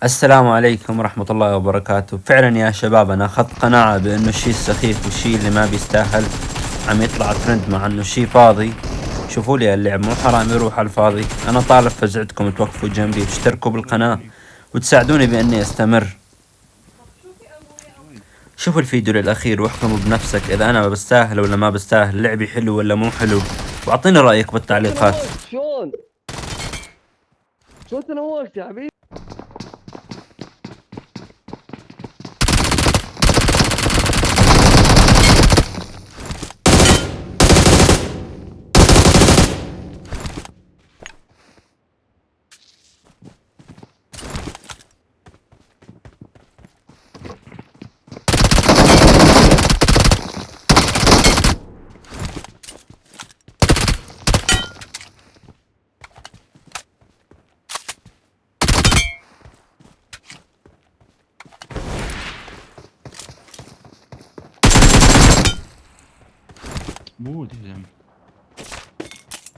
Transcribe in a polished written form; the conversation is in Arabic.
السلام عليكم ورحمة الله وبركاته. فعلا يا شباب أنا أخذت قناعة بأنه الشي السخيف والشي اللي ما بيستاهل عم يطلع ترند، مع أنه الشي فاضي. شوفوا لي اللعب مو حرام يروح على الفاضي. أنا طالب فزعتكم توقفوا جنبي وتشتركوا بالقناة وتساعدوني بأني أستمر. شوفوا الفيديو للأخير واحكموا بنفسك إذا أنا بستاهل ولا ما بستاهل، لعبي حلو ولا مو حلو، وأعطيني رأيك بالتعليقات. شلون تنورت يا حبيبي؟ بود يا زلمه.